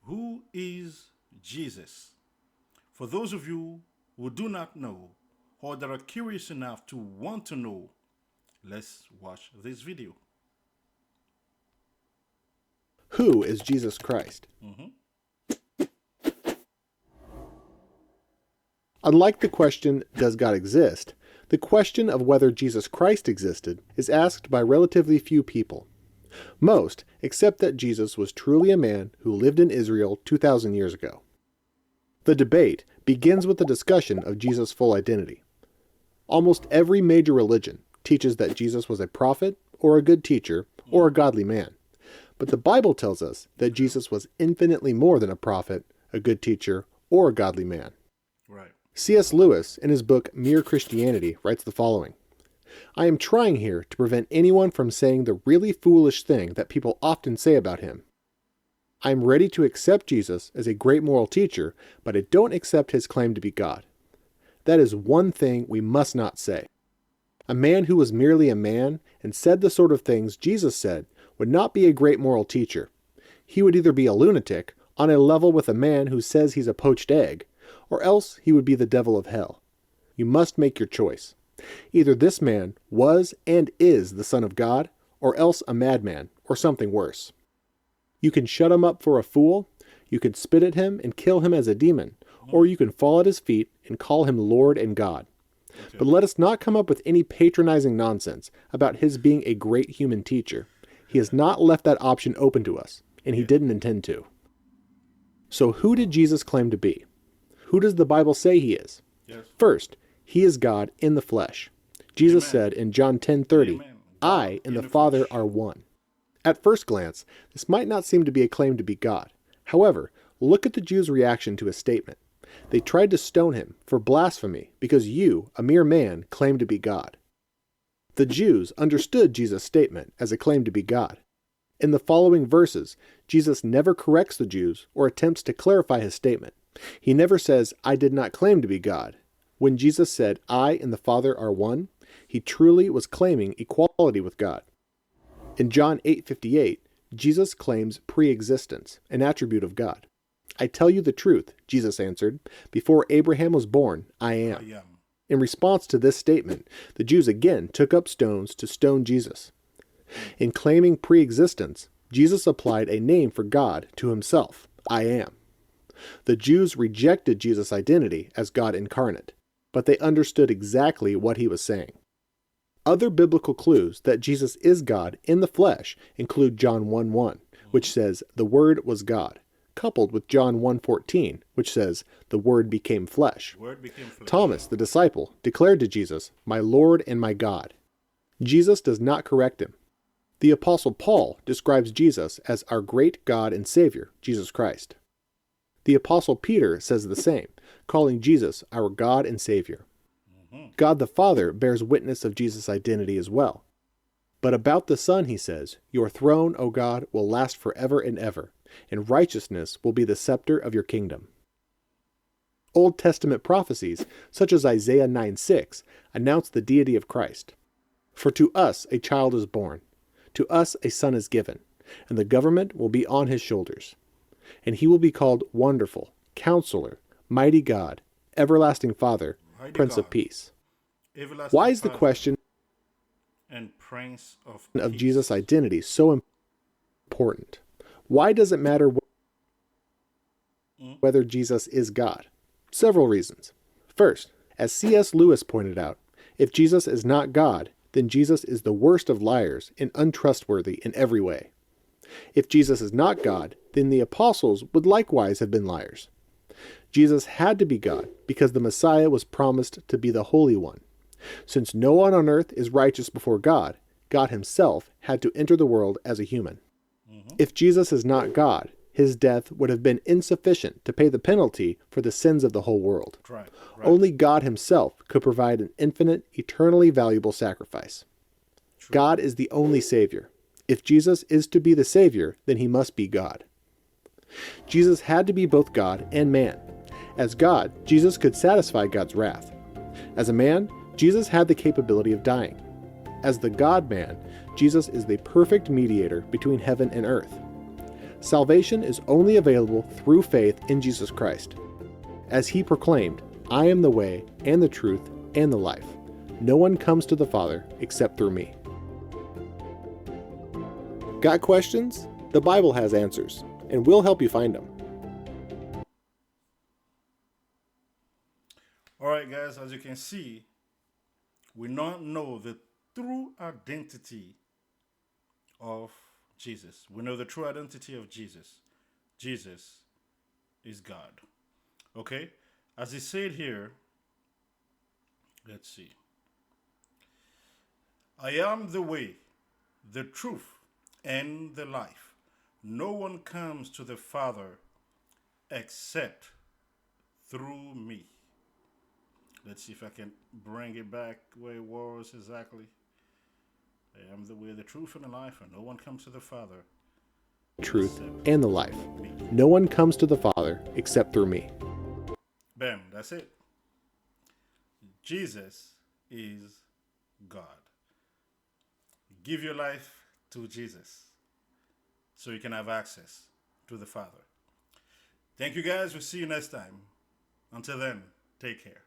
Who is Jesus? For those of you who do not know or that are curious enough to want to know, let's watch this video. Who is Jesus Christ? Unlike the question, does God exist? The question of whether Jesus Christ existed is asked by relatively few people. Most accept that Jesus was truly a man who lived in Israel 2,000 years ago. The debate begins with the discussion of Jesus' full identity. Almost every major religion teaches that Jesus was a prophet, or a good teacher, or a godly man. But the Bible tells us that Jesus was infinitely more than a prophet, a good teacher, or a godly man. Right. C.S. Lewis, in his book Mere Christianity, writes the following: I am trying here to prevent anyone from saying the really foolish thing that people often say about him. I am ready to accept Jesus as a great moral teacher, but I don't accept his claim to be God. That is one thing we must not say. A man who was merely a man and said the sort of things Jesus said would not be a great moral teacher. He would either be a lunatic, on a level with a man who says he's a poached egg, or else he would be the devil of hell. You must make your choice. Either this man was and is the Son of God, or else a madman, or something worse. You can shut him up for a fool, you can spit at him and kill him as a demon, or you can fall at his feet and call him Lord and God. Okay. But let us not come up with any patronizing nonsense about his being a great human teacher. He has not left that option open to us, and he didn't intend to. So who did Jesus claim to be? Who does the Bible say he is? Yes. First, he is God in the flesh. Jesus said in John 10:30, I and the Father are one. At first glance, this might not seem to be a claim to be God. However, look at the Jews' reaction to his statement. They tried to stone him for blasphemy because you, a mere man, claim to be God. The Jews understood Jesus' statement as a claim to be God. In the following verses, Jesus never corrects the Jews or attempts to clarify his statement. He never says, I did not claim to be God. When Jesus said, I and the Father are one, he truly was claiming equality with God. In John 8:58, Jesus claims pre-existence, an attribute of God. I tell you the truth, Jesus answered, before Abraham was born, I am. In response to this statement, the Jews again took up stones to stone Jesus. In claiming pre-existence, Jesus applied a name for God to himself, I am. The Jews rejected Jesus' identity as God incarnate, but they understood exactly what he was saying. Other biblical clues that Jesus is God in the flesh include John 1:1, which says, the Word was God, coupled with John 1:14, which says, the Word became flesh. Thomas, the disciple, declared to Jesus, my Lord and my God. Jesus does not correct him. The Apostle Paul describes Jesus as our great God and Savior, Jesus Christ. The Apostle Peter says the same, calling Jesus our God and Savior. God the Father bears witness of Jesus' identity as well. But about the Son he says, your throne, O God, will last forever and ever, and righteousness will be the scepter of your kingdom. Old Testament prophecies, such as Isaiah 9:6, announce the deity of Christ. For to us a child is born, to us a son is given, and the government will be on his shoulders. And he will be called Wonderful, Counselor, Mighty God, Everlasting Father, Prince of Peace. Why is the question and Prince of Jesus' identity so important? Why does it matter whether Jesus is God? Several reasons. First, as C.S. Lewis pointed out, if Jesus is not God, then Jesus is the worst of liars and untrustworthy in every way. If Jesus is not God, then the apostles would likewise have been liars. Jesus had to be God because the Messiah was promised to be the Holy One. Since no one on earth is righteous before God, God himself had to enter the world as a human. If Jesus is not God, his death would have been insufficient to pay the penalty for the sins of the whole world. Right. Only God himself could provide an infinite, eternally valuable sacrifice. True. God is the only Savior. If Jesus is to be the Savior, then he must be God. Jesus had to be both God and man. As God, Jesus could satisfy God's wrath. As a man, Jesus had the capability of dying. As the God-man, Jesus is the perfect mediator between heaven and earth. Salvation is only available through faith in Jesus Christ. As he proclaimed, I am the way and the truth and the life. No one comes to the Father except through me. Got questions? The Bible has answers, and we'll help you find them. All right, guys, as you can see, we now know the true identity of Jesus. We know the true identity of Jesus. Jesus is God. Okay? As he said here, let's see. I am the way, the truth, and the life. No one comes to the Father except through me. Let's see if I can bring it back where it was exactly. I am the way, the truth, and the life, and no one comes to the Father. Truth and the life. No one comes to the Father except through me. Bam, that's it. Jesus is God. Give your life to Jesus so you can have access to the Father. Thank you, guys. We'll see you next time. Until then, take care.